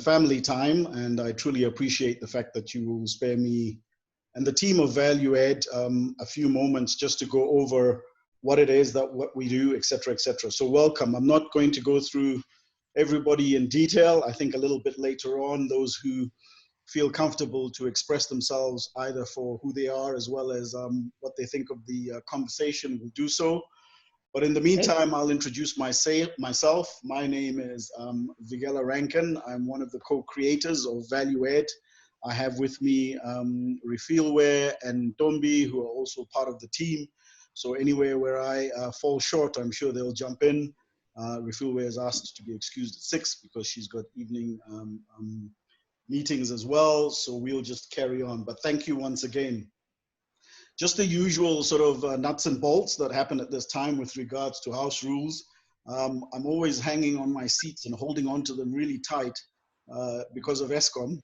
family time, and I truly appreciate the fact that you will spare me and the team of Value Ed a few moments just to go over what it is that what we do, et cetera, et cetera. So welcome. I'm not going to go through everybody in detail. I think a little bit later on, those who feel comfortable to express themselves either for who they are as well as what they think of the conversation will do so. But in the meantime, I'll introduce myself. My name is Vigela Rankin. I'm one of the co-creators of Value Ed. I have with me Refilwe and Tombi, who are also part of the team. So anywhere where I fall short, I'm sure they'll jump in. Refilwe is asked to be excused at 6 because she's got evening meetings as well. So we'll just carry on. But thank you once again. Just the usual sort of nuts and bolts that happen at this time with regards to house rules. I'm always hanging on my seats and holding on to them really tight because of ESCOM,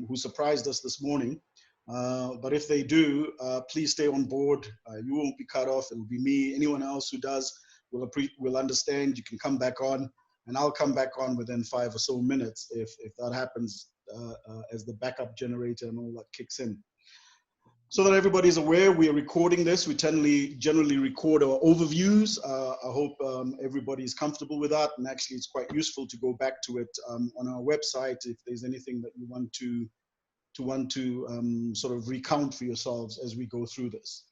who surprised us this morning. But if they do, please stay on board. You won't be cut off. It'll be me. Anyone else who does will understand. You can come back on, and I'll come back on within 5 or so minutes if that happens as the backup generator and all that kicks in. So that everybody's aware, we are recording this. We generally record our overviews. I hope everybody's comfortable with that. And actually, it's quite useful to go back to it on our website if there's anything that you want to sort of recount for yourselves as we go through this.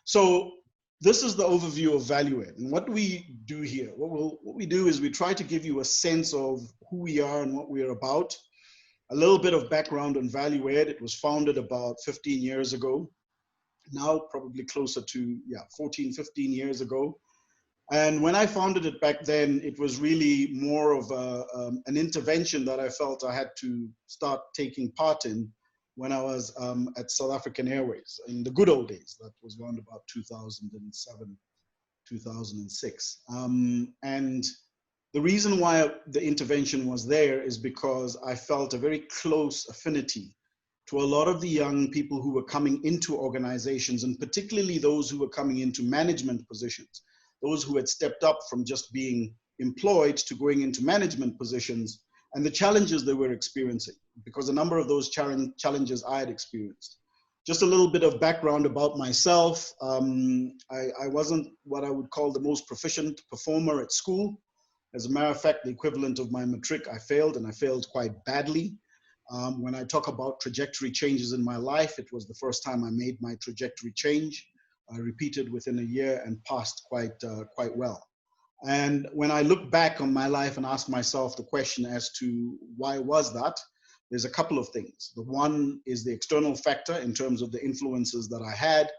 So this is the overview of Value Ed. And what do we do here? What we do is we try to give you a sense of who we are and what we are about. A little bit of background on Value Ed. It was founded about 15 years ago, now probably closer to 14, 15 years ago. And when I founded it back then, it was really more of an intervention that I felt I had to start taking part in when I was at South African Airways in the good old days. That was around about 2007, 2006. And the reason why the intervention was there is because I felt a very close affinity to a lot of the young people who were coming into organizations, and particularly those who were coming into management positions, those who had stepped up from just being employed to going into management positions, and the challenges they were experiencing, because a number of those challenges I had experienced. Just a little bit of background about myself. I wasn't what I would call the most proficient performer at school. As a matter of fact, the equivalent of my matric, I failed, and I failed quite badly. When I talk about trajectory changes in my life, it was the first time I made my trajectory change. I repeated within a year and passed quite well. And when I look back on my life and ask myself the question as to why was that, there's a couple of things. The one is the external factor in terms of the influences that I had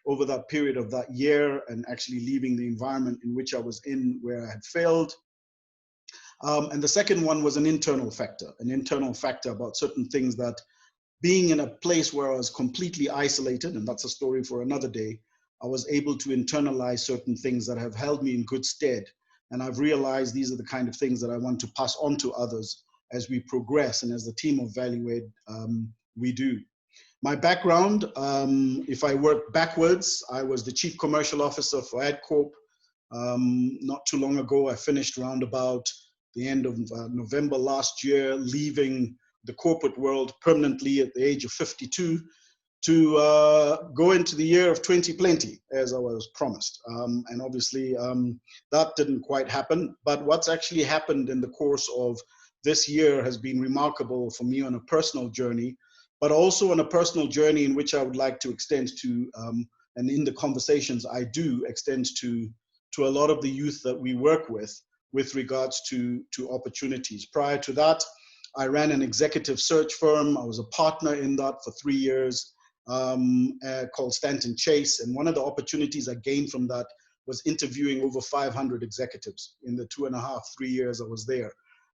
over that period of that year and actually leaving the environment in which I was in where I had failed. And the second one was an internal factor about certain things that being in a place where I was completely isolated, and that's a story for another day, I was able to internalize certain things that have held me in good stead. And I've realized these are the kind of things that I want to pass on to others as we progress and as the team of Value Ed we do. My background, if I work backwards, I was the Chief Commercial Officer for AdCorp. Not too long ago, I finished around about the end of November last year, leaving the corporate world permanently at the age of 52 to go into the year of 2020, as I was promised. And obviously, that didn't quite happen. But what's actually happened in the course of this year has been remarkable for me on a personal journey, but also on a personal journey in which I would like to extend to, and in the conversations I do extend to a lot of the youth that we work with regards to opportunities. Prior to that, I ran an executive search firm. I was a partner in that for 3 years called Stanton Chase. And one of the opportunities I gained from that was interviewing over 500 executives in the 2.5, 3 years I was there.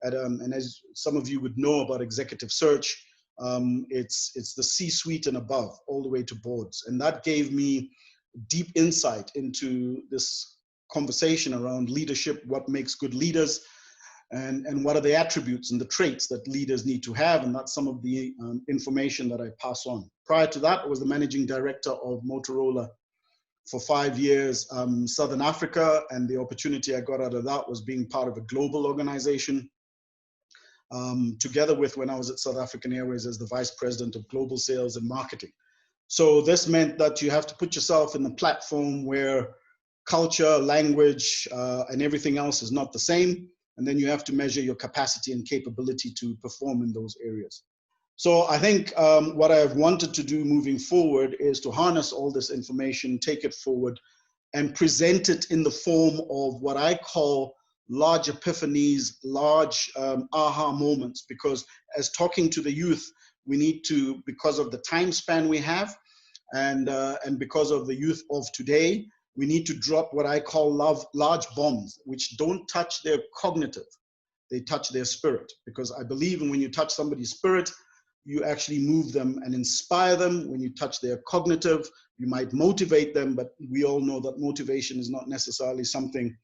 And as some of you would know about executive search, it's the C-suite and above, all the way to boards. And that gave me deep insight into this conversation around leadership, what makes good leaders, and what are the attributes and the traits that leaders need to have. And that's some of the information that I pass on. Prior to that, I was the managing director of Motorola for 5 years, Southern Africa. And the opportunity I got out of that was being part of a global organization. together with when I was at South African Airways as the Vice President of Global Sales and Marketing. So this meant that you have to put yourself in a platform where culture, language, and everything else is not the same. And then you have to measure your capacity and capability to perform in those areas. So I think what I've wanted to do moving forward is to harness all this information, take it forward, and present it in the form of what I call large epiphanies, large aha moments, because as talking to the youth, we need to, because of the time span we have, and because of the youth of today, we need to drop what I call large bombs, which don't touch their cognitive, they touch their spirit. Because I believe when you touch somebody's spirit, you actually move them and inspire them. When you touch their cognitive, you might motivate them, but we all know that motivation is not necessarily something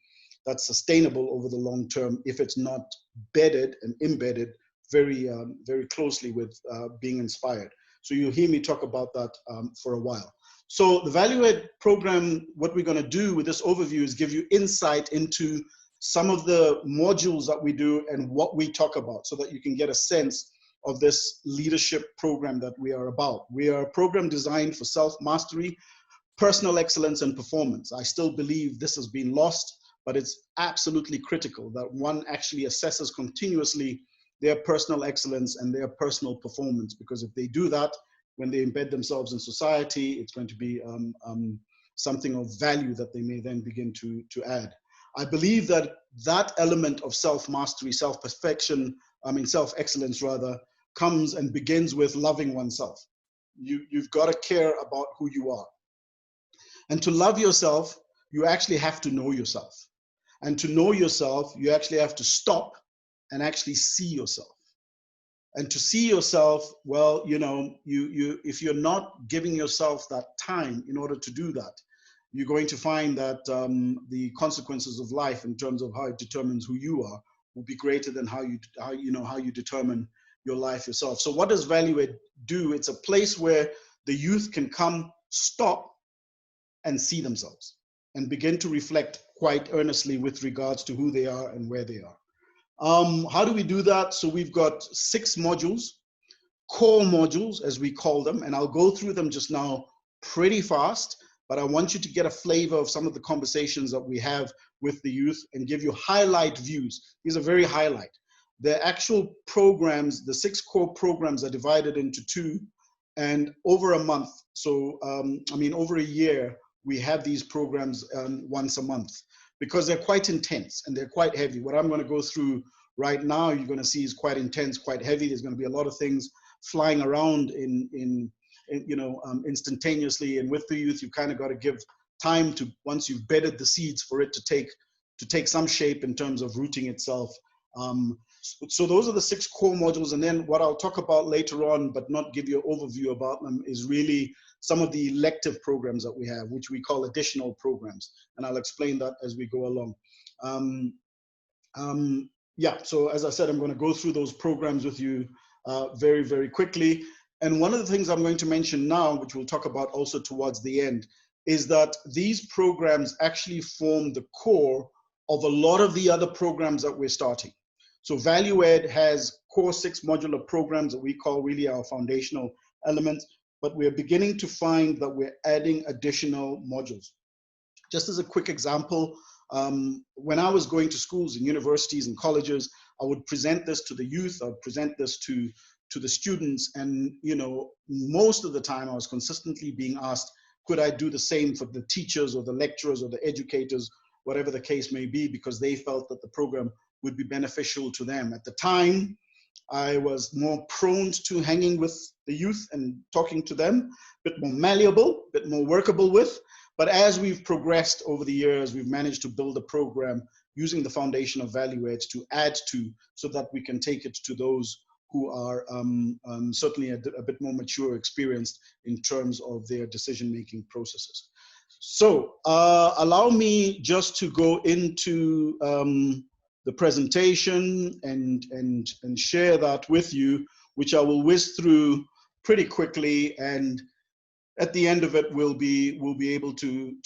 that's sustainable over the long term if it's not bedded and embedded very, very closely with being inspired. So you'll hear me talk about that for a while. So the Value Add program, what we're going to do with this overview is give you insight into some of the modules that we do and what we talk about, so that you can get a sense of this leadership program that we are about. We are a program designed for self-mastery, personal excellence, and performance. I still believe this has been lost, but it's absolutely critical that one actually assesses continuously their personal excellence and their personal performance, because if they do that, when they embed themselves in society, it's going to be something of value that they may then begin to add. I believe that that element of self-mastery, self-perfection, self-excellence rather, comes and begins with loving oneself. You've got to care about who you are. And to love yourself, you actually have to know yourself. And to know yourself, you actually have to stop and actually see yourself. And to see yourself, well, if you're not giving yourself that time in order to do that, you're going to find that the consequences of life in terms of how it determines who you are will be greater than how you determine your life yourself. So what does Value Add do? It's a place where the youth can come, stop, and see themselves and begin to reflect quite earnestly with regards to who they are and where they are. How do we do that? So we've got 6 modules, core modules as we call them, and I'll go through them just now pretty fast, but I want you to get a flavor of some of the conversations that we have with the youth and give you highlight views. These are very highlight. The actual programs, the 6 core programs are divided into 2, and over a month, so over a year, we have these programs once a month, because they're quite intense and they're quite heavy. What I'm going to go through right now, you're going to see is quite intense, quite heavy. There's going to be a lot of things flying around instantaneously. And with the youth, you kind of got to give time to, once you've bedded the seeds, for it to take some shape in terms of rooting itself. So those are the 6 core modules. And then what I'll talk about later on, but not give you an overview about them, is really some of the elective programs that we have, which we call additional programs. And I'll explain that as we go along. So as I said, I'm going to go through those programs with you very, very quickly. And one of the things I'm going to mention now, which we'll talk about also towards the end, is that these programs actually form the core of a lot of the other programs that we're starting. So Value Add has core 6 modular programs that we call really our foundational elements, but we're beginning to find that we're adding additional modules. Just as a quick example, when I was going to schools and universities and colleges, I would present this to the youth, I would present this to the students, and most of the time I was consistently being asked, could I do the same for the teachers or the lecturers or the educators, whatever the case may be, because they felt that the program would be beneficial to them. At the time, I was more prone to hanging with the youth and talking to them, a bit more malleable, a bit more workable with. But as we've progressed over the years, we've managed to build a program using the foundation of Value Add to add to, so that we can take it to those who are certainly a bit more mature, experienced in terms of their decision-making processes. So allow me just to go into the presentation and share that with you, which I will whiz through pretty quickly, and at the end of it, we'll be able to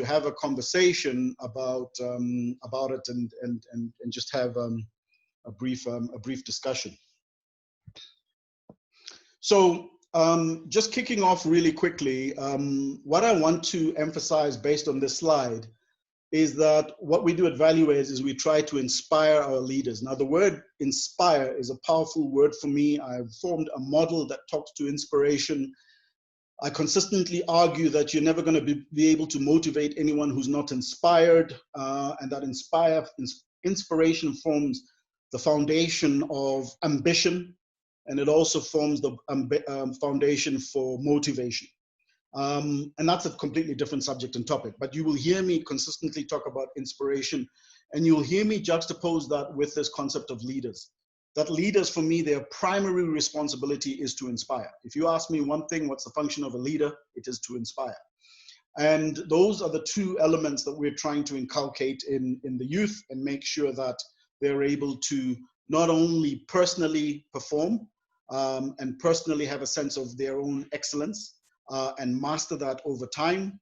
have a conversation about it and just have a brief discussion. So just kicking off really quickly, what I want to emphasize based on this slide is that what we do at ValueAid is we try to inspire our leaders. Now, the word inspire is a powerful word for me. I've formed a model that talks to inspiration. I consistently argue that you're never going to be able to motivate anyone who's not inspired, and that inspiration forms the foundation of ambition, and it also forms the foundation for motivation. And that's a completely different subject and topic, but you will hear me consistently talk about inspiration, and you'll hear me juxtapose that with this concept of leaders. That leaders, for me, their primary responsibility is to inspire. If you ask me one thing, what's the function of a leader? It is to inspire. And those are the two elements that we're trying to inculcate in the youth and make sure that they're able to not only personally perform and personally have a sense of their own excellence, and master that over time,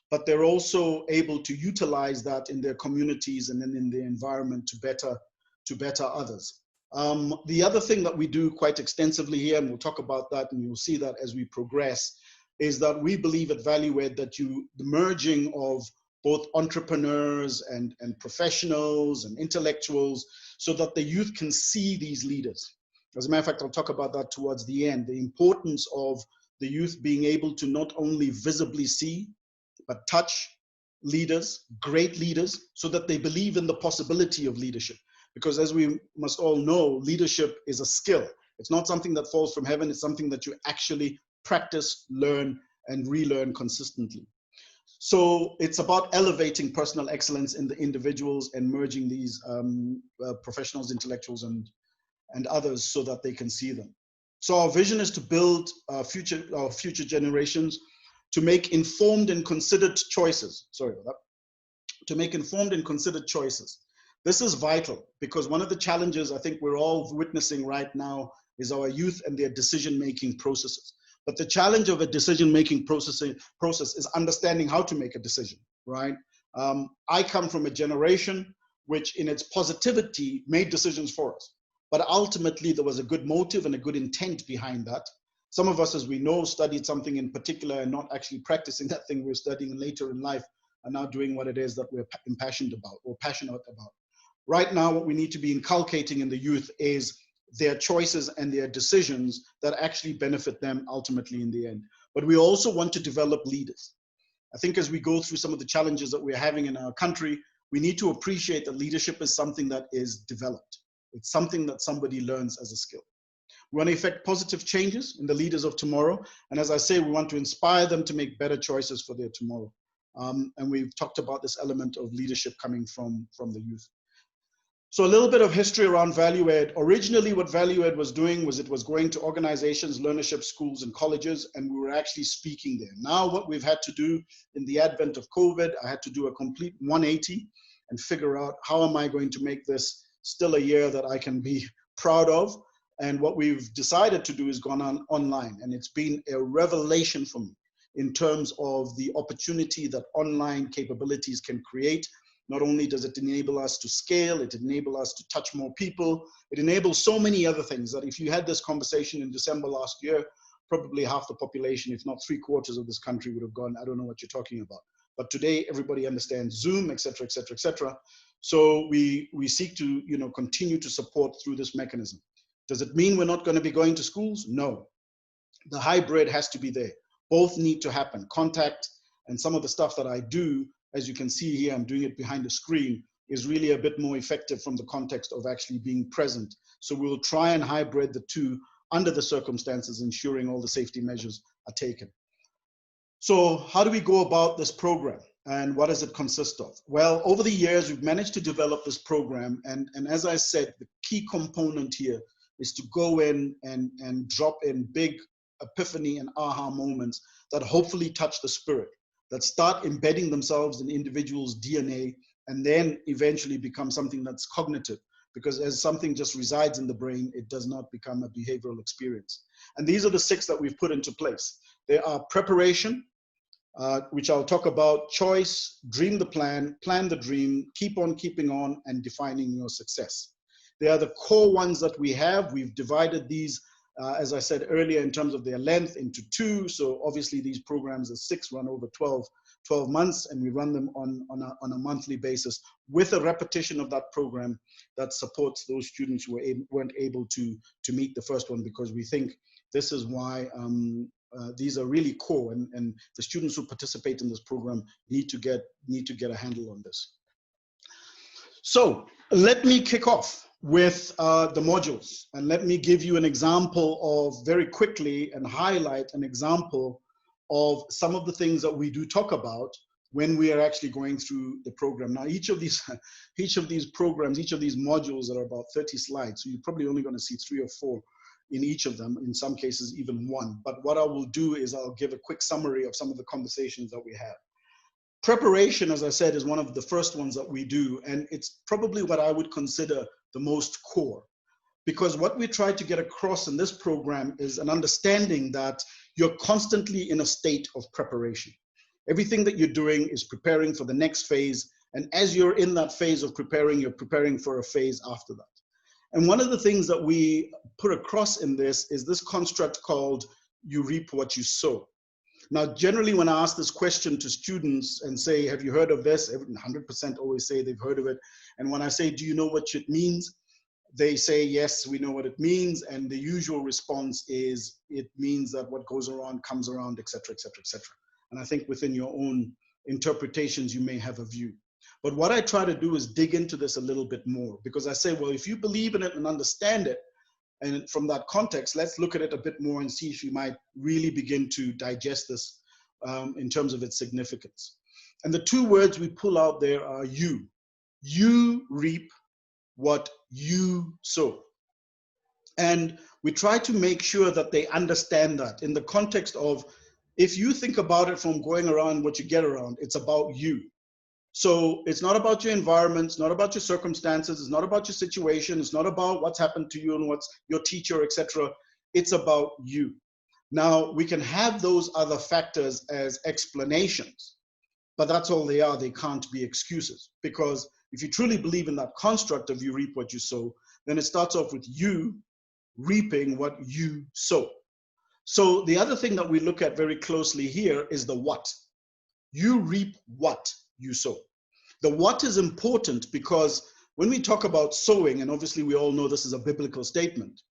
but they're also able to utilize that in their communities and then in their environment to better others. The other thing that we do quite extensively here, and we'll talk about that and you'll see that as we progress, is that we believe at ValueAid that the merging of both entrepreneurs and professionals and intellectuals so that the youth can see these leaders. As a matter of fact, I'll talk about that towards the end, the importance of the youth being able to not only visibly see, but touch leaders, great leaders, so that they believe in the possibility of leadership. Because as we must all know, leadership is a skill. It's not something that falls from heaven. It's something that you actually practice, learn, and relearn consistently. So it's about elevating personal excellence in the individuals and merging these professionals, intellectuals, and others so that they can see them. So our vision is to build future generations to make informed and considered choices. Sorry about that. To make informed and considered choices. This is vital because one of the challenges I think we're all witnessing right now is our youth and their decision-making processes. But the challenge of a decision-making process is understanding how to make a decision, right? I come from a generation which in its positivity made decisions for us. But ultimately, there was a good motive and a good intent behind that. Some of us, as we know, studied something in particular and not actually practicing that thing we're studying later in life are now doing what it is that we're impassioned about or passionate about. Right now, what we need to be inculcating in the youth is their choices and their decisions that actually benefit them ultimately in the end. But we also want to develop leaders. I think as we go through some of the challenges that we're having in our country, we need to appreciate that leadership is something that is developed. It's something that somebody learns as a skill. We want to effect positive changes in the leaders of tomorrow. And as I say, we want to inspire them to make better choices for their tomorrow. And we've talked about this element of leadership coming from the youth. So a little bit of history around ValueAid. Originally, what ValueAid was doing was it was going to organizations, learnership schools, and colleges, and we were actually speaking there. Now, what we've had to do in the advent of COVID, I had to do a complete 180 and figure out how am I going to make this still a year that I can be proud of. And what we've decided to do is gone on online. And it's been a revelation for me in terms of the opportunity that online capabilities can create. Not only does it enable us to scale, it enables us to touch more people. It enables so many other things that if you had this conversation in December last year, probably half the population, if not 3/4 of this country would have gone, I don't know what you're talking about. But today, everybody understands Zoom, et cetera, et cetera, et cetera. So we seek to continue to support through this mechanism. Does it mean we're not going to be going to schools? No. The hybrid has to be there. Both need to happen. Contact and some of the stuff that I do, as you can see here, I'm doing it behind the screen, is really a bit more effective from the context of actually being present. So we'll try and hybrid the two under the circumstances, ensuring all the safety measures are taken. So how do we go about this program and what does it consist of? Well, over the years, we've managed to develop this program. And as I said, the key component here is to go in and drop in big epiphany and aha moments that hopefully touch the spirit, that start embedding themselves in individuals' DNA and then eventually become something that's cognitive. Because as something just resides in the brain, it does not become a behavioral experience. And these are the 6 that we've put into place. They are preparation, which I'll talk about, choice, dream the plan the dream, keep on keeping on, and defining your success. They are the core ones that we have. We've divided these, as I said earlier, in terms of their length into 2. So obviously these programs are 6, run over 12 months, and we run them on a monthly basis with a repetition of that program that supports those students who weren't able to meet the first one, because we think this is why these are really core, and the students who participate in this program need to get a handle on this. So let me kick off with the modules, and let me give you an example of, very quickly, and highlight an example of some of the things that we do talk about when we are actually going through the program. Now, each of these programs, each of these modules are about 30 slides, so you're probably only going to see 3 or 4 in each of them, in some cases even 1. But what I will do is I'll give a quick summary of some of the conversations that we have. Preparation, as I said, is one of the first ones that we do, and it's probably what I would consider the most core, because what we try to get across in this program is an understanding that you're constantly in a state of preparation. Everything that you're doing is preparing for the next phase, and as you're in that phase of preparing, you're preparing for a phase after that. And one of the things that we put across in this is this construct called "you reap what you sow." Now, generally, when I ask this question to students and say, have you heard of this? 100% always say they've heard of it. And when I say, do you know what it means? They say, yes, we know what it means. And the usual response is, it means that what goes around comes around, et cetera, et cetera, et cetera. And I think within your own interpretations, you may have a view. But what I try to do is dig into this a little bit more, because I say, well, if you believe in it and understand it, and from that context, let's look at it a bit more and see if you might really begin to digest this in terms of its significance. And the 2 words we pull out there are you. You reap what you sow. And we try to make sure that they understand that in the context of, if you think about it from going around what you get around, it's about you. So it's not about your environment, it's not about your circumstances, it's not about your situation, it's not about what's happened to you and what's your teacher, etc. It's about you. Now, we can have those other factors as explanations, but that's all they are. They can't be excuses, because if you truly believe in that construct of you reap what you sow, then it starts off with you reaping what you sow. So the other thing that we look at very closely here is the what. You reap what you sow. The what is important, because when we talk about sowing, and obviously we all know this is a biblical statement,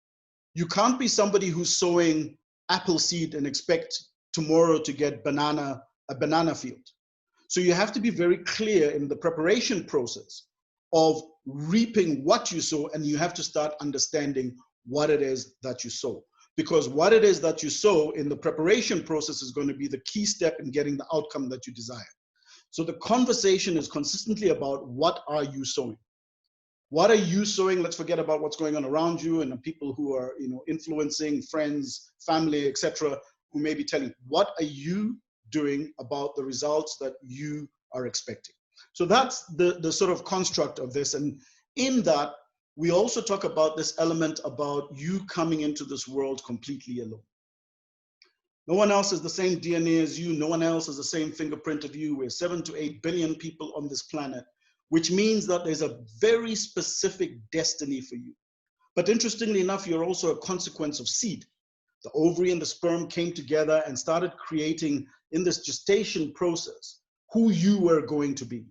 you can't be somebody who's sowing apple seed and expect tomorrow to get a banana field. So you have to be very clear in the preparation process of reaping what you sow, and you have to start understanding what it is that you sow. Because what it is that you sow in the preparation process is going to be the key step in getting the outcome that you desire. So the conversation is consistently about, what are you sowing? What are you sowing? Let's forget about what's going on around you and the people who are, influencing, friends, family, etc., who may be telling, what are you doing about the results that you are expecting? So that's the sort of construct of this. And in that, we also talk about this element about you coming into this world completely alone. No one else has the same DNA as you. No one else has the same fingerprint of you. We're 7 to 8 billion people on this planet, which means that there's a very specific destiny for you. But interestingly enough, you're also a consequence of seed. The ovary and the sperm came together and started creating, in this gestation process, who you were going to be.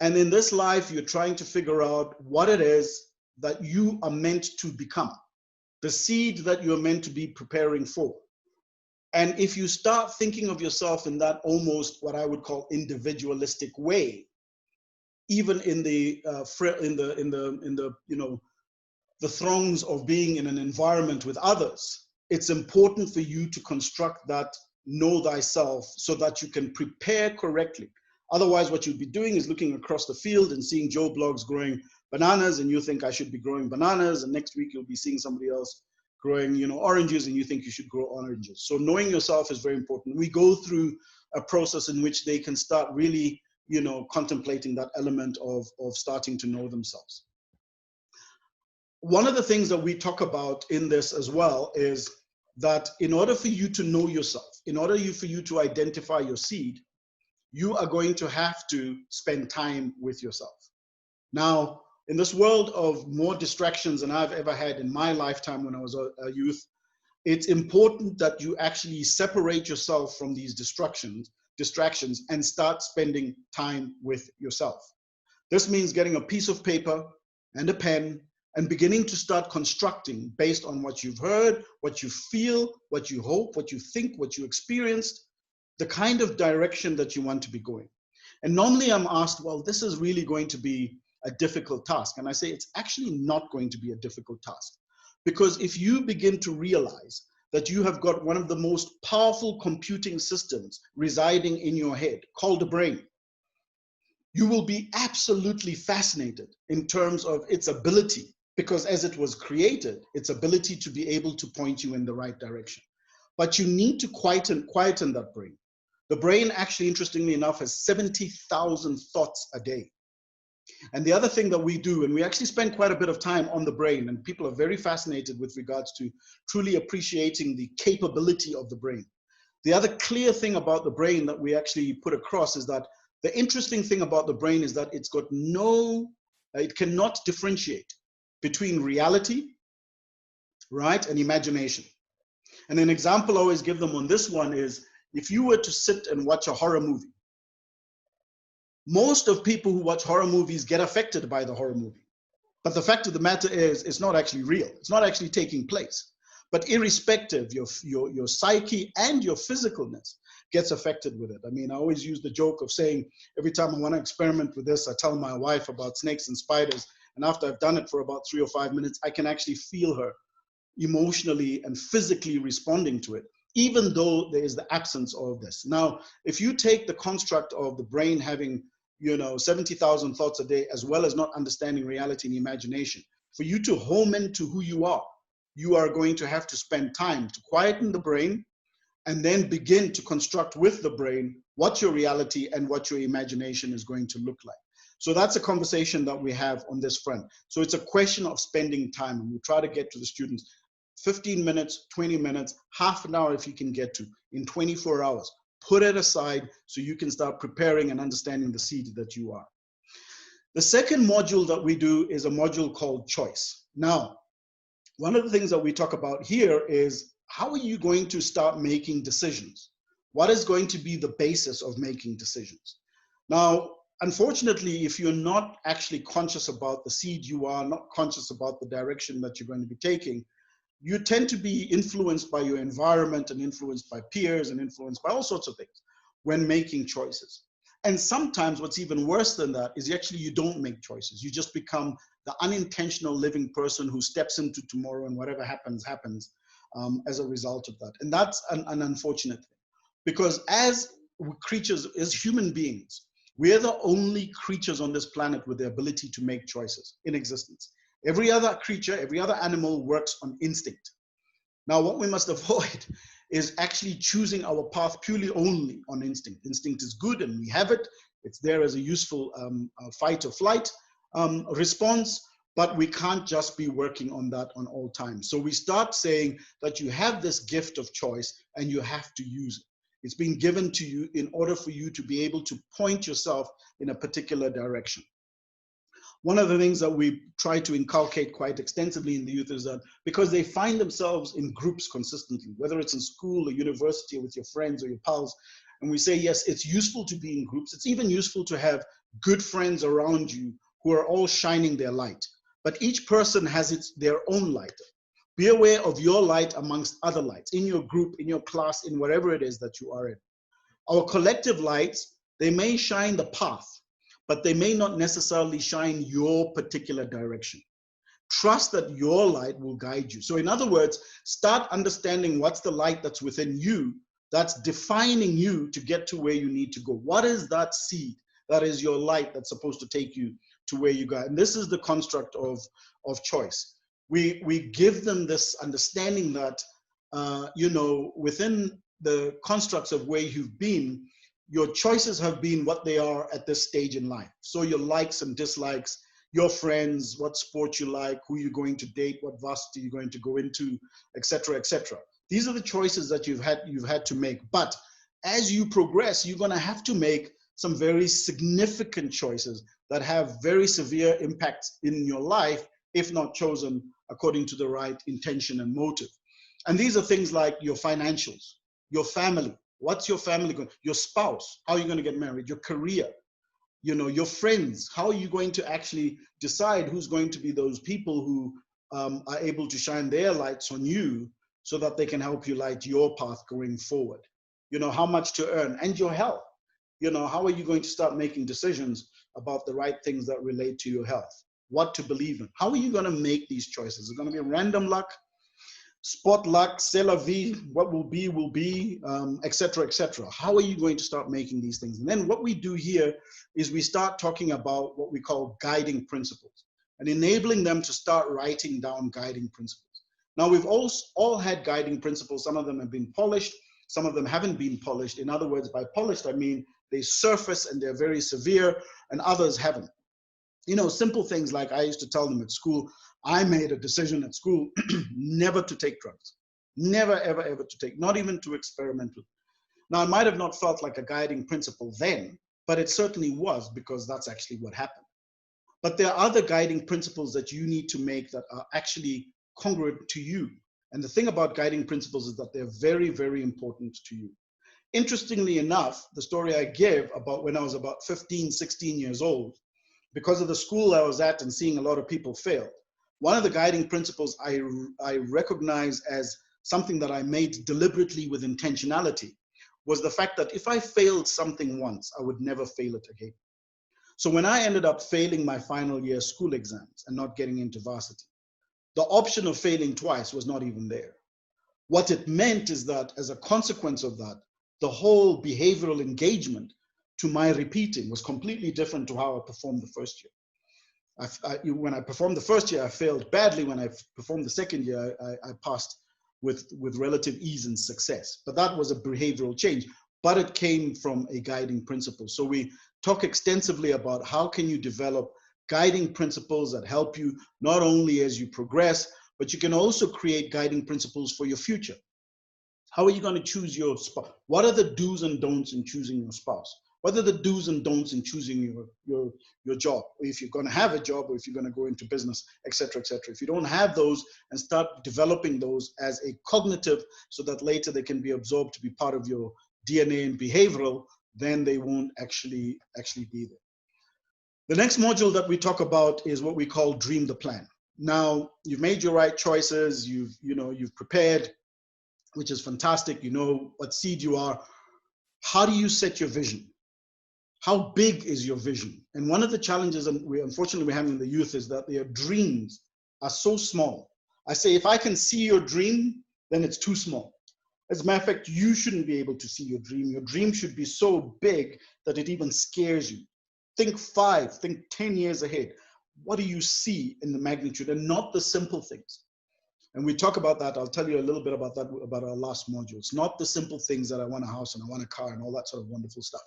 And in this life, you're trying to figure out what it is that you are meant to become, the seed that you're meant to be preparing for. And if you start thinking of yourself in that almost what I would call individualistic way, even in the throngs of being in an environment with others, it's important for you to construct that know thyself so that you can prepare correctly. Otherwise, what you'd be doing is looking across the field and seeing Joe Bloggs growing bananas, and you think I should be growing bananas, and next week you'll be seeing somebody else growing, oranges, and you think you should grow oranges. So knowing yourself is very important. We go through a process in which they can start really, contemplating that element of starting to know themselves. One of the things that we talk about in this as well is that in order for you to know yourself, in order for you to identify your seed, you are going to have to spend time with yourself. Now, in this world of more distractions than I've ever had in my lifetime when I was a youth, it's important that you actually separate yourself from these distractions and start spending time with yourself. This means getting a piece of paper and a pen and beginning to start constructing based on what you've heard, what you feel, what you hope, what you think, what you experienced, the kind of direction that you want to be going. And normally I'm asked, well, this is really going to be a difficult task. And I say it's actually not going to be a difficult task. Because if you begin to realize that you have got one of the most powerful computing systems residing in your head, called the brain, you will be absolutely fascinated in terms of its ability, because as it was created, its ability to be able to point you in the right direction. But you need to quieten that brain. The brain actually, interestingly enough, has 70,000 thoughts a day. And the other thing that we do, and we actually spend quite a bit of time on the brain, and people are very fascinated with regards to truly appreciating the capability of the brain. The other clear thing about the brain that we actually put across is that the interesting thing about the brain is that it cannot differentiate between reality, right, and imagination. And an example I always give them on this one is, if you were to sit and watch a horror movie, most of people who watch horror movies get affected by the horror movie. But the fact of the matter is, it's not actually real. It's not actually taking place. But irrespective, your psyche and your physicalness gets affected with it. I mean, I always use the joke of saying, every time I want to experiment with this, I tell my wife about snakes and spiders. And after I've done it for about 3 or 5 minutes, I can actually feel her emotionally and physically responding to it, even though there is the absence of this. Now, if you take the construct of the brain having 70,000 thoughts a day, as well as not understanding reality and imagination, for you to home into who you are going to have to spend time to quieten the brain and then begin to construct with the brain what your reality and what your imagination is going to look like. So that's a conversation that we have on this front. So it's a question of spending time, and we try to get to the students 15 minutes, 20 minutes, half an hour if you can get to, in 24 hours. Put it aside so you can start preparing and understanding the seed that you are. The second module that we do is a module called choice. Now, one of the things that we talk about here is, how are you going to start making decisions? What is going to be the basis of making decisions? Now, unfortunately, if you're not actually conscious about the seed you are, not conscious about the direction that you're going to be taking, you tend to be influenced by your environment and influenced by peers and influenced by all sorts of things when making choices. And sometimes what's even worse than that is actually you don't make choices. You just become the unintentional living person who steps into tomorrow, and whatever happens, happens as a result of that. And that's an unfortunate thing, because as creatures, as human beings, we are the only creatures on this planet with the ability to make choices in existence. Every other creature, every other animal works on instinct. Now, what we must avoid is actually choosing our path purely only on instinct. Instinct is good and we have it. It's there as a useful fight or flight response, but we can't just be working on that on all times. So we start saying that you have this gift of choice and you have to use it. It's been given to you in order for you to be able to point yourself in a particular direction. One of the things that we try to inculcate quite extensively in the youth is that because they find themselves in groups consistently, whether it's in school or university or with your friends or your pals, and we say, yes, it's useful to be in groups. It's even useful to have good friends around you who are all shining their light. But each person has their own light. Be aware of your light amongst other lights, in your group, in your class, in wherever it is that you are in. Our collective lights, they may shine the path, but they may not necessarily shine your particular direction. Trust that your light will guide you. So in other words, start understanding what's the light that's within you, that's defining you to get to where you need to go. What is that seed that is your light that's supposed to take you to where you go? And this is the construct of choice. We give them this understanding that, within the constructs of where you've been, your choices have been what they are at this stage in life. So your likes and dislikes, your friends, what sport you like, who you're going to date, what varsity you're going to go into, etc., etc. These are the choices that you've had to make. But as you progress, you're going to have to make some very significant choices that have very severe impacts in your life if not chosen according to the right intention and motive. And these are things like your financials, your family. What's your family going? Your spouse, how are you going to get married? Your career, your friends. How are you going to actually decide who's going to be those people who are able to shine their lights on you so that they can help you light your path going forward? How much to earn, and your health. How are you going to start making decisions about the right things that relate to your health? What to believe in? How are you going to make these choices? Is it going to be random luck, spot luck, c'est la vie, what will be, etc., etc.? How are you going to start making these things? And then what we do here is we start talking about what we call guiding principles and enabling them to start writing down guiding principles. Now, we've all had guiding principles. Some of them have been polished. Some of them haven't been polished. In other words, by polished, I mean they surface and they're very severe, and others haven't. Simple things like I used to tell them at school. I made a decision at school never to take drugs. Never, ever, ever to take, not even to experiment with. Now, it might have not felt like a guiding principle then, but it certainly was, because that's actually what happened. But there are other guiding principles that you need to make that are actually congruent to you. And the thing about guiding principles is that they're very, very important to you. Interestingly enough, the story I give about when I was about 15, 16 years old, because of the school I was at and seeing a lot of people fail, one of the guiding principles I recognize as something that I made deliberately with intentionality was the fact that if I failed something once, I would never fail it again. So when I ended up failing my final year school exams and not getting into varsity, the option of failing twice was not even there. What it meant is that as a consequence of that, the whole behavioral engagement to my repeating was completely different to how I performed the first year. When I performed the first year, I failed badly. When I performed the second year, I passed with relative ease and success. But that was a behavioral change, but it came from a guiding principle. So we talk extensively about how can you develop guiding principles that help you not only as you progress, but you can also create guiding principles for your future. How are you going to choose your spouse? What are the do's and don'ts in choosing your spouse? What are the do's and don'ts in choosing your job? If you're going to have a job, or if you're going to go into business, et cetera, et cetera. If you don't have those, and start developing those as a cognitive so that later they can be absorbed to be part of your DNA and behavioral, then they won't actually be there. The next module that we talk about is what we call dream the plan. Now, you've made your right choices, you've prepared, which is fantastic. You know what seed you are. How do you set your vision? How big is your vision? And one of the challenges, and unfortunately we have in the youth, is that their dreams are so small. I say, if I can see your dream, then it's too small. As a matter of fact, you shouldn't be able to see your dream. Your dream should be so big that it even scares you. Think 5, think 10 years ahead. What do you see in the magnitude, and not the simple things? And we talk about that. I'll tell you a little bit about that, about our last module. It's not the simple things that I want a house and I want a car and all that sort of wonderful stuff.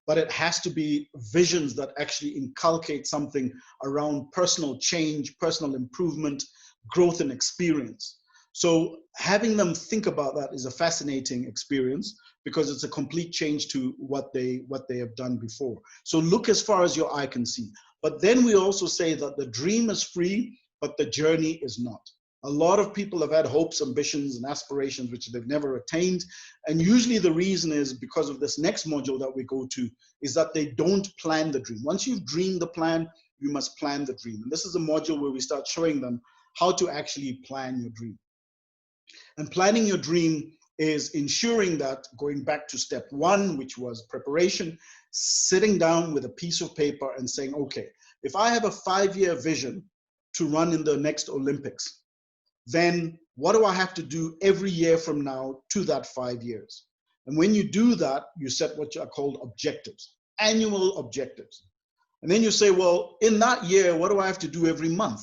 But it has to be visions that actually inculcate something around personal change, personal improvement, growth and experience. So having them think about that is a fascinating experience, because it's a complete change to what they have done before. So look as far as your eye can see. But then we also say that the dream is free, but the journey is not. A lot of people have had hopes, ambitions, and aspirations which they've never attained. And usually the reason is because of this next module that we go to, is that they don't plan the dream. Once you've dreamed the plan, you must plan the dream. And this is a module where we start showing them how to actually plan your dream. And planning your dream is ensuring that, going back to step 1, which was preparation, sitting down with a piece of paper and saying, okay, if I have a 5-year vision to run in the next Olympics, then what do I have to do every year from now to that 5 years? And when you do that, you set what are called objectives, annual objectives. And then you say, well, in that year, what do I have to do every month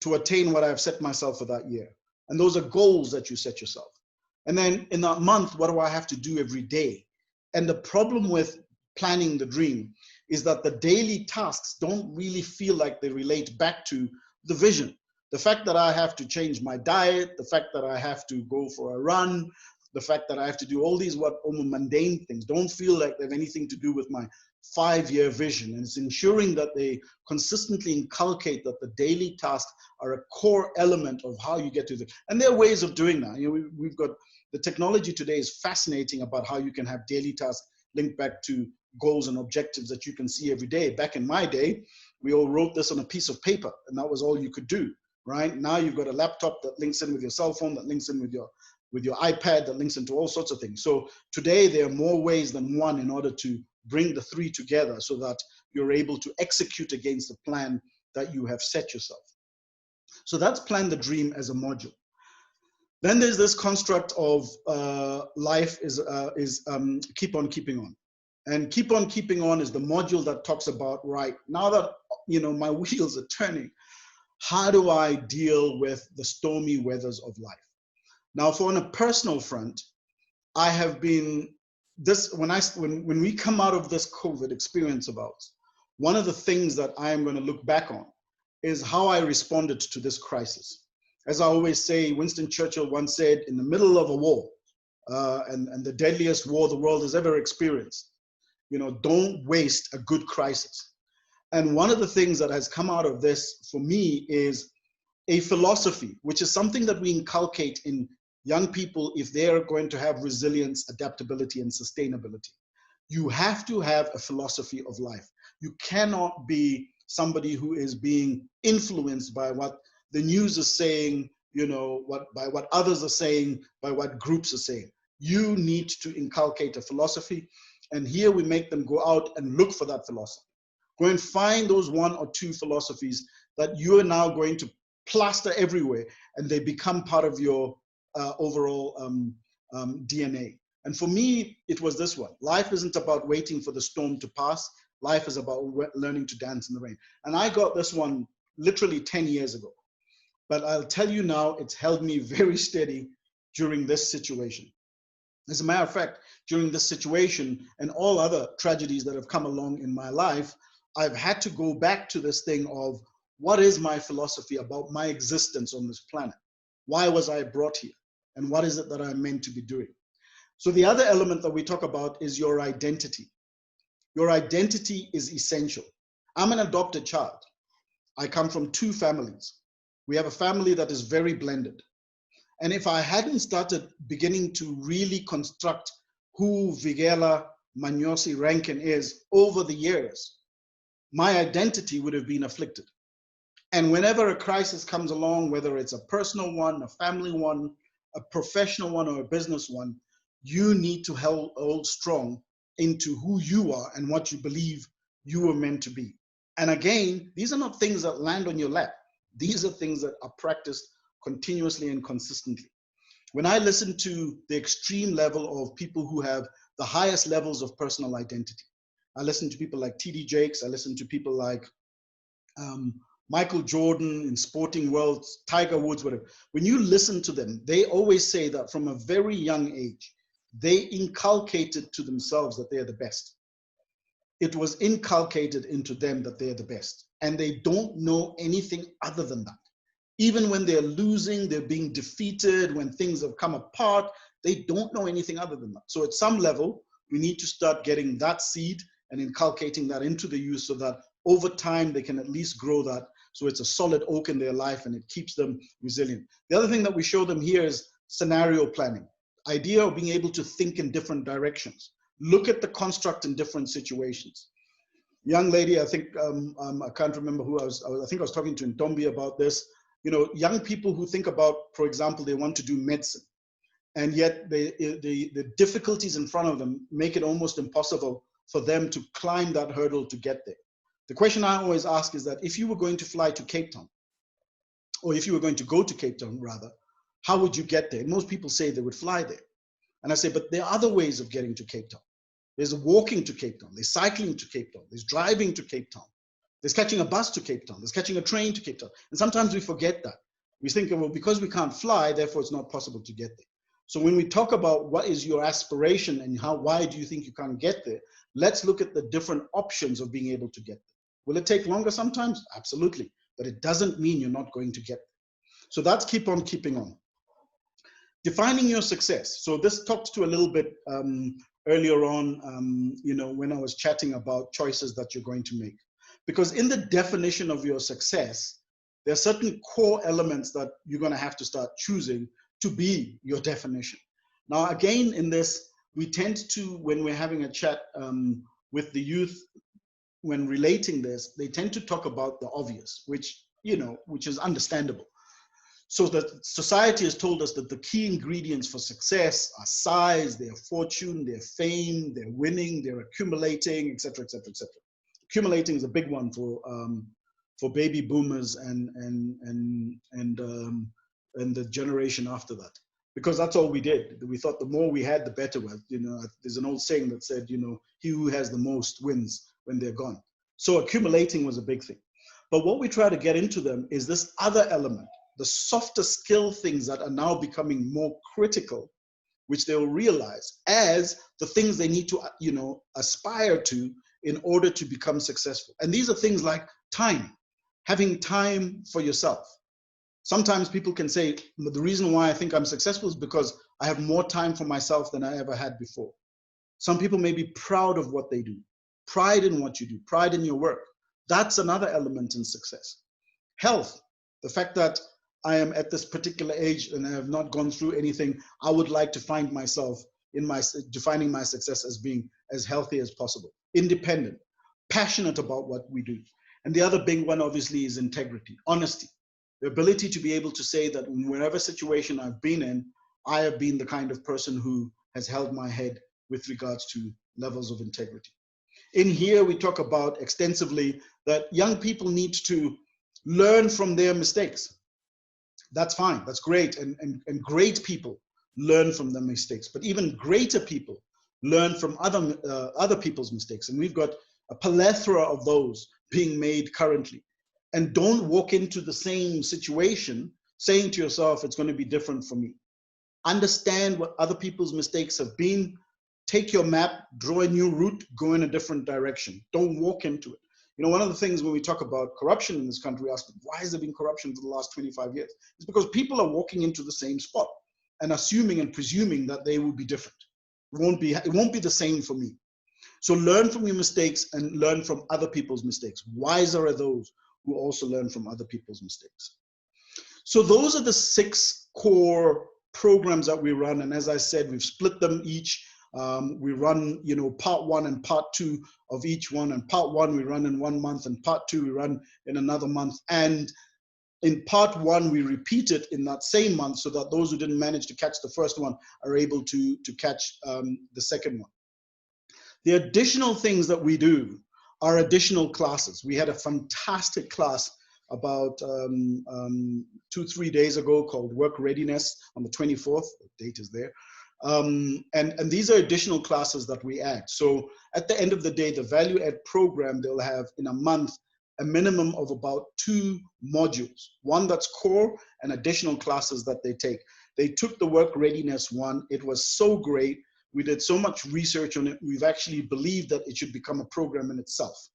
to attain what I've set myself for that year? And those are goals that you set yourself. And then in that month, what do I have to do every day? And the problem with planning the dream is that the daily tasks don't really feel like they relate back to the vision. The fact that I have to change my diet, the fact that I have to go for a run, the fact that I have to do all these mundane things don't feel like they have anything to do with my 5-year vision, and it's ensuring that they consistently inculcate that the daily tasks are a core element of how you get to the, and there are ways of doing that. You know, we've got, the technology today is fascinating about how you can have daily tasks linked back to goals and objectives that you can see every day. Back in my day, we all wrote this on a piece of paper, and that was all you could do, right? Now you've got a laptop that links in with your cell phone, that links in with your iPad, that links into all sorts of things. So today there are more ways than one in order to bring the three together so that you're able to execute against the plan that you have set yourself. So that's Plan the Dream as a module. Then there's this construct of life is keep on keeping on. And keep on keeping on is the module that talks about, right, now that, you know, my wheels are turning, how do I deal with the stormy weathers of life? Now, on a personal front, I have been, when we come out of this COVID experience of ours, one of the things that I am going to look back on is how I responded to this crisis. As I always say, Winston Churchill once said, in the middle of a war, and the deadliest war the world has ever experienced, you know, don't waste a good crisis. And one of the things that has come out of this for me is a philosophy, which is something that we inculcate in young people if they are going to have resilience, adaptability, and sustainability. You have to have a philosophy of life. You cannot be somebody who is being influenced by what the news is saying, you know, by what others are saying, by what groups are saying. You need to inculcate a philosophy. And here we make them go out and look for that philosophy. Go and find those 1 or 2 philosophies that you are now going to plaster everywhere, and they become part of your overall DNA. And for me, it was this one. Life isn't about waiting for the storm to pass. Life is about learning to dance in the rain. And I got this one literally 10 years ago. But I'll tell you now, it's held me very steady during this situation. As a matter of fact, during this situation and all other tragedies that have come along in my life, I've had to go back to this thing of, what is my philosophy about my existence on this planet? Why was I brought here? And what is it that I'm meant to be doing? So the other element that we talk about is your identity. Your identity is essential. I'm an adopted child. I come from 2 families. We have a family that is very blended. And if I hadn't started beginning to really construct who Vigela Manyosi Rankin is over the years, my identity would have been afflicted. And whenever a crisis comes along, whether it's a personal one, a family one, a professional one, or a business one, you need to hold strong into who you are and what you believe you were meant to be. And again, these are not things that land on your lap. These are things that are practiced continuously and consistently. When I listen to the extreme level of people who have the highest levels of personal identity, I listen to people like T.D. Jakes, I listen to people like Michael Jordan in sporting world, Tiger Woods, whatever. When you listen to them, they always say that from a very young age, they inculcated to themselves that they are the best. It was inculcated into them that they're the best. And they don't know anything other than that. Even when they're losing, they're being defeated, when things have come apart, they don't know anything other than that. So at some level, we need to start getting that seed and inculcating that into the youth so that over time they can at least grow that. So it's a solid oak in their life and it keeps them resilient. The other thing that we show them here is scenario planning. Idea of being able to think in different directions. Look at the construct in different situations. Young lady, I think, I can't remember who I think I was talking to Ntombi about this. You know, young people who think about, for example, they want to do medicine, and yet the difficulties in front of them make it almost impossible for them to climb that hurdle to get there. The question I always ask is that if you were going to fly to Cape Town, or if you were going to go to Cape Town rather, how would you get there? Most people say they would fly there. And I say, but there are other ways of getting to Cape Town. There's walking to Cape Town, there's cycling to Cape Town, there's driving to Cape Town, there's catching a bus to Cape Town, there's catching a train to Cape Town. And sometimes we forget that. We think, well, because we can't fly, therefore it's not possible to get there. So when we talk about what is your aspiration and why do you think you can't get there, let's look at the different options of being able to get there. Will it take longer sometimes? Absolutely. But it doesn't mean you're not going to get there. So that's keep on keeping on. Defining your success. So this talks to a little bit earlier on, when I was chatting about choices that you're going to make. Because in the definition of your success, there are certain core elements that you're going to have to start choosing to be your definition. Now, again, in this, we tend to, when we're having a chat with the youth, when relating this, they tend to talk about the obvious, which is understandable. So that society has told us that the key ingredients for success are size, their fortune, their fame, their winning, their accumulating, et cetera, et cetera, et cetera. Accumulating is a big one for baby boomers and the generation after that, because that's all we did. We thought the more we had, the better. There's an old saying that said, he who has the most wins when they're gone. So accumulating was a big thing. But what we try to get into them is this other element, the softer skill things that are now becoming more critical, which they'll realize as the things they need to, aspire to in order to become successful. And these are things like time, having time for yourself. Sometimes people can say, the reason why I think I'm successful is because I have more time for myself than I ever had before. Some people may be proud of what they do, pride in what you do, pride in your work. That's another element in success. Health, the fact that I am at this particular age and I have not gone through anything, I would like to find myself defining my success as being as healthy as possible, independent, passionate about what we do. And the other big one, obviously, is integrity, honesty, the ability to be able to say that in whatever situation I've been in, I have been the kind of person who has held my head with regards to levels of integrity. In here, we talk about extensively that young people need to learn from their mistakes. That's fine, that's great, and great people learn from their mistakes, but even greater people learn from other people's mistakes, and we've got a plethora of those being made currently. And don't walk into the same situation saying to yourself, it's going to be different for me. Understand what other people's mistakes have been, take your map, draw a new route, go in a different direction. Don't walk into it. One of the things when we talk about corruption in this country, we ask, why has there been corruption for the last 25 years? It's because people are walking into the same spot and assuming and presuming that they will be different. It won't be the same for me. So learn from your mistakes and learn from other people's mistakes. Wiser are those who also learn from other people's mistakes. So those are the 6 core programs that we run. And as I said, we've split them each. We run, part 1 and part 2 of each one. And part 1 we run in 1 month, and part 2 we run in another month. And in part 1 we repeat it in that same month, so that those who didn't manage to catch the first one are able to catch the second one. The additional things that we do are additional classes. We had a fantastic class about 2-3 days ago called Work Readiness on the 24th. The date is there. And these are additional classes that we add. So at the end of the day, the value add program, they'll have in a month a minimum of about 2 modules, one that's core and additional classes that they take. They took the Work Readiness one. It was so great. We did so much research on it. We've actually believed that it should become a program in itself.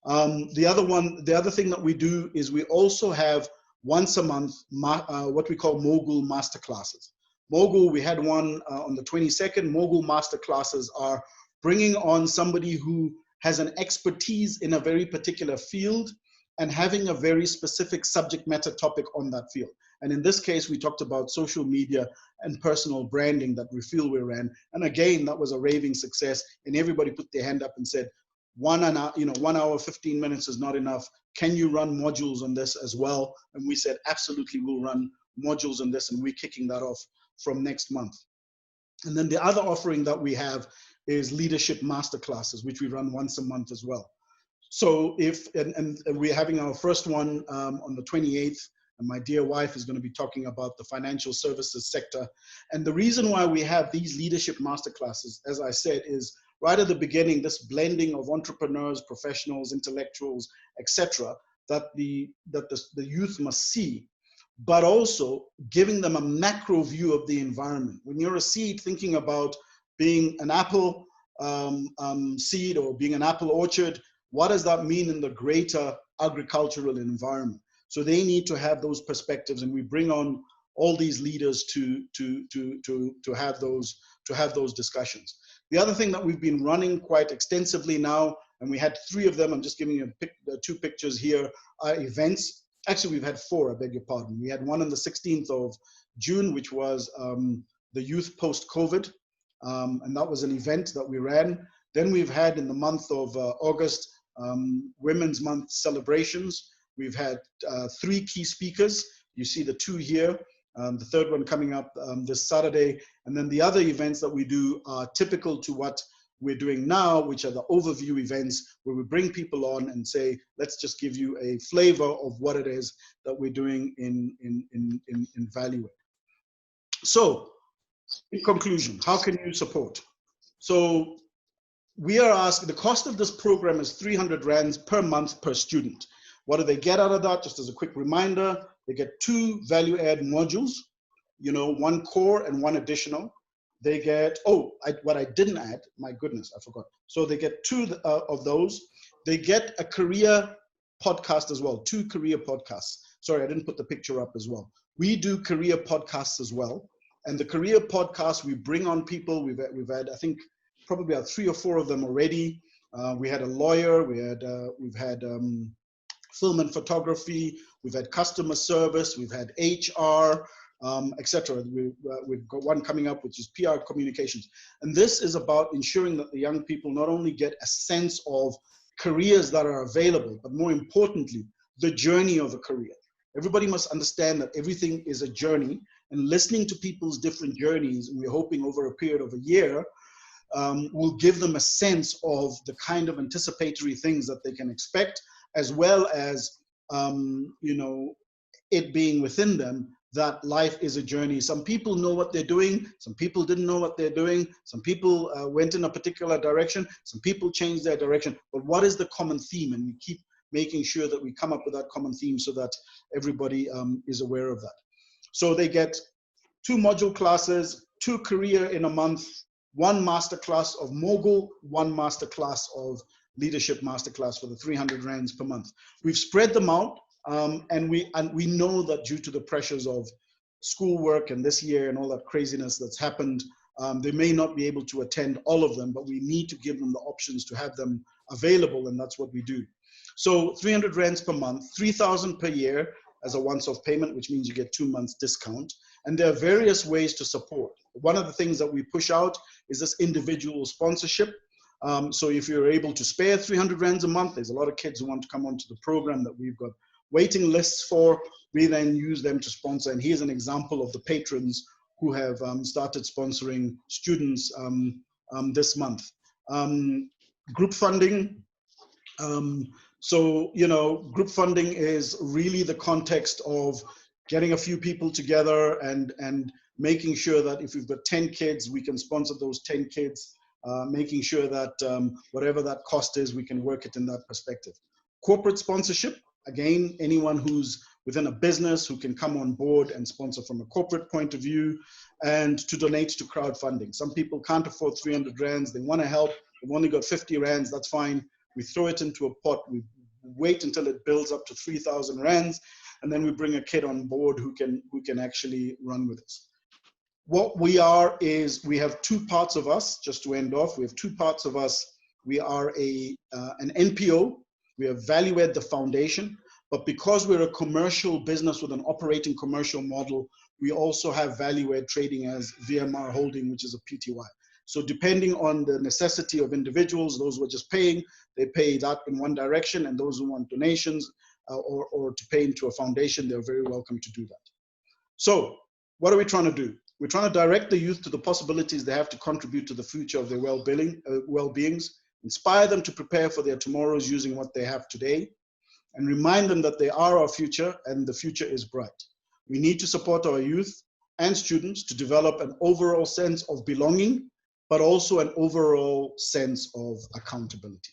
The other thing that we do is we also have once a month what we call Mogul Masterclasses. Mogul, we had one on the 22nd. Mogul Masterclasses are bringing on somebody who has an expertise in a very particular field and having a very specific subject matter topic on that field. And in this case, we talked about social media and personal branding that we feel we ran. And again, that was a raving success. And everybody put their hand up and said, 1 hour, 15 minutes is not enough. Can you run modules on this as well? And we said, absolutely, we'll run modules on this. And we're kicking that off from next month. And then the other offering that we have is leadership masterclasses, which we run once a month as well. So and we're having our first one on the 28th. And my dear wife is going to be talking about the financial services sector. And the reason why we have these leadership masterclasses, as I said, is right at the beginning, this blending of entrepreneurs, professionals, intellectuals, etc., that the youth must see, but also giving them a macro view of the environment. When you're a seed thinking about being an apple seed or being an apple orchard, what does that mean in the greater agricultural environment? So they need to have those perspectives, and we bring on all these leaders to have those discussions. The other thing that we've been running quite extensively now, and we had 3 of them, I'm just giving you 2 pictures here, are events. Actually, we've had 4, I beg your pardon. We had one on the 16th of June, which was the Youth Post-COVID, and that was an event that we ran. Then we've had in the month of August, Women's Month celebrations. We've had 3 key speakers. You see the 2 here, the 3rd one coming up this Saturday. And then the other events that we do are typical to what we're doing now, which are the overview events where we bring people on and say, let's just give you a flavor of what it is that we're doing in Value. So in conclusion, how can you support? So we are asking, the cost of this program is 300 rands per month per student. What do they get out of that? Just as a quick reminder, they get 2 value add modules, you know, 1 core and 1 additional. They get, what I didn't add, my goodness, I forgot. So they get 2 of those. They get a career podcast as well, 2 career podcasts. Sorry, I didn't put the picture up as well. We do career podcasts as well. And the career podcasts, we bring on people. We've had, I think, probably about 3 or 4 of them already. We had a lawyer, we've had film and photography, we've had customer service, we've had HR, etc. We've got one coming up, which is PR communications. And this is about ensuring that the young people not only get a sense of careers that are available, but more importantly, the journey of a career. Everybody must understand that everything is a journey, and listening to people's different journeys, and we're hoping over a period of a year, will give them a sense of the kind of anticipatory things that they can expect, as well as, you know, it being within them that life is a journey. Some people know what they're doing. Some people didn't know what they're doing. Some people went in a particular direction. Some people changed their direction. But what is the common theme? And we keep making sure that we come up with that common theme so that everybody is aware of that. So they get 2 module classes, 2 career in a month, 1 masterclass of Mogul, 1 masterclass of Leadership Masterclass for the 300 rands per month. We've spread them out, and we know that due to the pressures of schoolwork and this year and all that craziness that's happened, they may not be able to attend all of them, but we need to give them the options to have them available, and that's what we do. So 300 rands per month, 3,000 per year as a once-off payment, which means you get 2 months discount. And there are various ways to support. One of the things that we push out is this individual sponsorship. So if you're able to spare 300 rands a month, there's a lot of kids who want to come onto the program that we've got waiting lists for. We then use them to sponsor. And here's an example of the patrons who have started sponsoring students this month. Group funding. So, you know, group funding is really the context of getting a few people together and making sure that if we've got 10 kids, we can sponsor those 10 kids, making sure that whatever that cost is, we can work it in that perspective. Corporate sponsorship, again, anyone who's within a business who can come on board and sponsor from a corporate point of view, and to donate to crowdfunding. Some people can't afford 300 rands, they want to help, they've only got 50 rands, that's fine. We throw it into a pot, we wait until it builds up to 3,000 rands, and then we bring a kid on board who can actually run with us. What we are is, we have 2 parts of us, just to end off, we have 2 parts of us. We are an NPO, we have Value Ed, the foundation, but because we're a commercial business with an operating commercial model, we also have Value Ed trading as VMR Holding, which is a PTY. So depending on the necessity of individuals, those who are just paying, they pay that in one direction, and those who want donations or to pay into a foundation, they're very welcome to do that. So what are we trying to do? We're trying to direct the youth to the possibilities they have to contribute to the future of their well-beings, inspire them to prepare for their tomorrows using what they have today, and remind them that they are our future and the future is bright. We need to support our youth and students to develop an overall sense of belonging, but also an overall sense of accountability.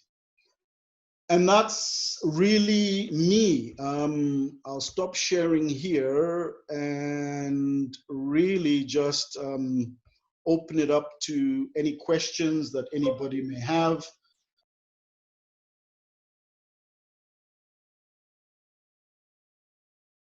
And that's really me. I'll stop sharing here and really just open it up to any questions that anybody may have.